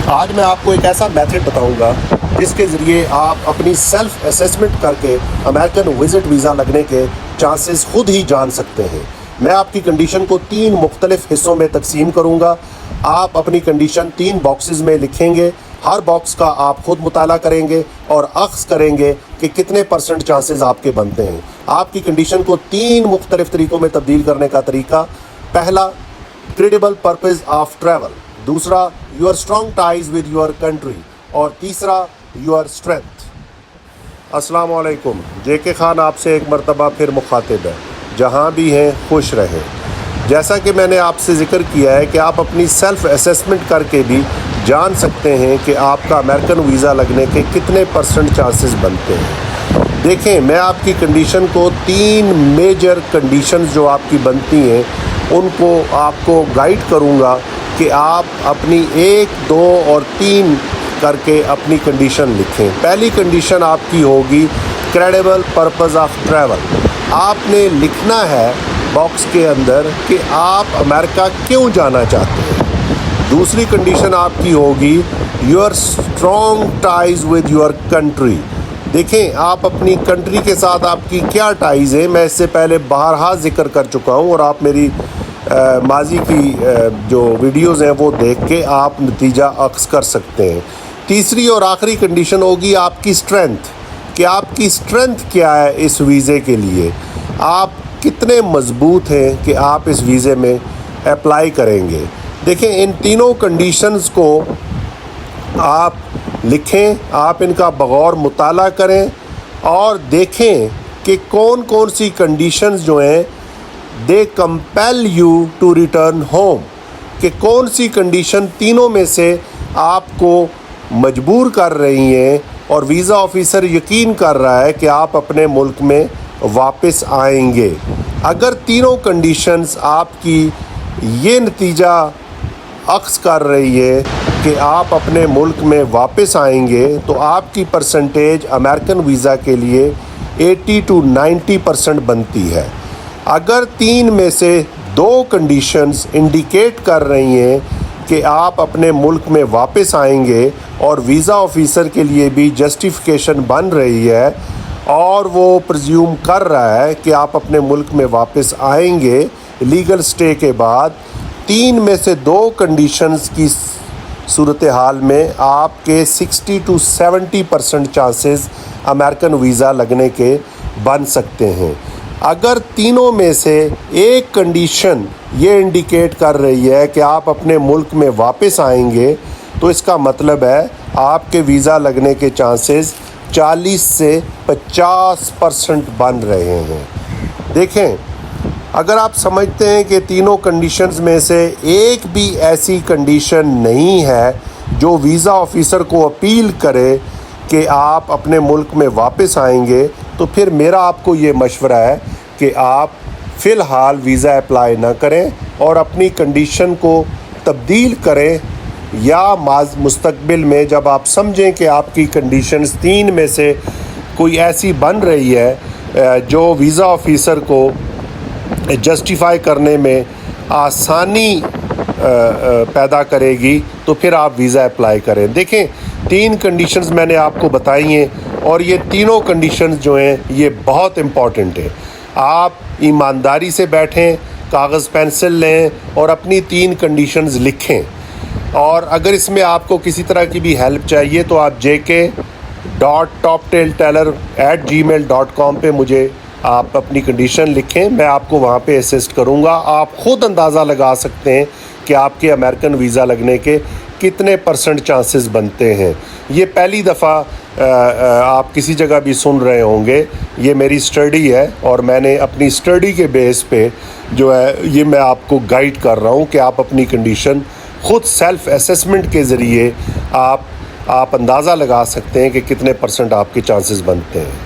آج میں آپ کو ایک ایسا میتھڈ بتاؤں گا جس کے ذریعے آپ اپنی سیلف اسیسمنٹ کر کے امریکن وزٹ ویزا لگنے کے چانسز خود ہی جان سکتے ہیں۔ میں آپ کی کنڈیشن کو 3 مختلف حصوں میں تقسیم کروں گا۔ آپ اپنی کنڈیشن 3 باکسز میں لکھیں گے، ہر باکس کا آپ خود مطالعہ کریں گے اور اخذ کریں گے کہ کتنے % چانسز آپ کے بنتے ہیں۔ آپ کی کنڈیشن کو 3 مختلف طریقوں میں تبدیل کرنے کا طریقہ: پہلا، کریڈیبل پرپز آف ٹریول، دوسرا، your strong ties with your country, اور تیسرا، یور اسٹرینتھ۔ السلام علیکم، جے کے خان آپ سے ایک مرتبہ پھر مخاطب ہے۔ جہاں بھی ہیں خوش رہیں۔ جیسا کہ میں نے آپ سے ذکر کیا ہے کہ آپ اپنی سیلف اسیسمنٹ کر کے بھی جان سکتے ہیں کہ آپ کا امریکن ویزا لگنے کے کتنے % چانسز بنتے ہیں۔ دیکھیں، میں آپ کی کنڈیشن کو 3 میجر کنڈیشنز جو آپ کی بنتی ہیں ان کو آپ کو گائیڈ کروں گا کہ آپ اپنی 1، 2 اور 3 کر کے اپنی کنڈیشن لکھیں۔ پہلی کنڈیشن آپ کی ہوگی کریڈیبل پرپز آف ٹریول۔ آپ نے لکھنا ہے باکس کے اندر کہ آپ امریکہ کیوں جانا چاہتے ہیں۔ دوسری کنڈیشن آپ کی ہوگی your strong ties with your country. دیکھیں، آپ اپنی کنٹری کے ساتھ آپ کی کیا ٹائز ہیں، میں اس سے پہلے بارہا ذکر کر چکا ہوں اور آپ میری ماضی کی جو ویڈیوز ہیں وہ دیکھ کے آپ نتیجہ اخذ کر سکتے ہیں۔ تیسری اور آخری کنڈیشن ہوگی آپ کی اسٹرینتھ، کہ آپ کی اسٹرینتھ کیا ہے اس ویزے کے لیے، آپ کتنے مضبوط ہیں کہ آپ اس ویزے میں اپلائی کریں گے۔ دیکھیں، ان تینوں کنڈیشنز کو آپ لکھیں، آپ ان کا بغور مطالعہ کریں اور دیکھیں کہ کون کون سی کنڈیشنز جو ہیں they compel you to return home, کہ کون سی کنڈیشن تینوں میں سے آپ کو مجبور کر رہی ہیں اور ویزا آفیسر یقین کر رہا ہے کہ آپ اپنے ملک میں واپس آئیں گے۔ اگر تینوں کنڈیشنز آپ کی یہ نتیجہ اخذ کر رہی ہے کہ آپ اپنے ملک میں واپس آئیں گے تو آپ کی پرسنٹیج امریکن ویزا کے لیے 80 to 90% بنتی ہے۔ اگر 3 میں سے 2 کنڈیشنز انڈیکیٹ کر رہی ہیں کہ آپ اپنے ملک میں واپس آئیں گے اور ویزا آفیسر کے لیے بھی جسٹیفیکیشن بن رہی ہے اور وہ پرزیوم کر رہا ہے کہ آپ اپنے ملک میں واپس آئیں گے لیگل سٹے کے بعد، 3 میں سے 2 کنڈیشنز کی صورتحال میں آپ کے 60 to 70% چانسز امریکن ویزا لگنے کے بن سکتے ہیں۔ اگر تینوں میں سے ایک کنڈیشن یہ انڈیکیٹ کر رہی ہے کہ آپ اپنے ملک میں واپس آئیں گے تو اس کا مطلب ہے آپ کے ویزا لگنے کے چانسز 40 سے 50% بن رہے ہیں۔ دیکھیں، اگر آپ سمجھتے ہیں کہ تینوں کنڈیشنز میں سے ایک بھی ایسی کنڈیشن نہیں ہے جو ویزا آفیسر کو اپیل کرے کہ آپ اپنے ملک میں واپس آئیں گے، تو پھر میرا آپ کو یہ مشورہ ہے کہ آپ فی الحال ویزا اپلائی نہ کریں اور اپنی کنڈیشن کو تبدیل کریں، یا مستقبل میں جب آپ سمجھیں کہ آپ کی کنڈیشنز 3 میں سے کوئی ایسی بن رہی ہے جو ویزا آفیسر کو جسٹیفائی کرنے میں آسانی پیدا کرے گی، تو پھر آپ ویزا اپلائی کریں۔ دیکھیں، 3 کنڈیشنز میں نے آپ کو بتائی ہیں اور یہ تینوں کنڈیشنز جو ہیں یہ بہت امپورٹنٹ ہیں۔ آپ ایمانداری سے بیٹھیں، کاغذ پینسل لیں اور اپنی 3 کنڈیشنز لکھیں، اور اگر اس میں آپ کو کسی طرح کی بھی ہیلپ چاہیے تو آپ jk.toptailteller@gmail.com پہ مجھے آپ اپنی کنڈیشن لکھیں، میں آپ کو وہاں پہ اسسٹ کروں گا۔ آپ خود اندازہ لگا سکتے ہیں کہ آپ کے امریکن ویزا لگنے کے کتنے % چانسز بنتے ہیں۔ یہ پہلی دفعہ آپ کسی جگہ بھی سن رہے ہوں گے، یہ میری اسٹڈی ہے اور میں نے اپنی اسٹڈی کے بیس پہ جو ہے یہ میں آپ کو گائیڈ کر رہا ہوں کہ آپ اپنی کنڈیشن خود سیلف اسیسمنٹ کے ذریعے آپ اندازہ لگا سکتے ہیں کہ کتنے % آپ کے چانسز بنتے ہیں۔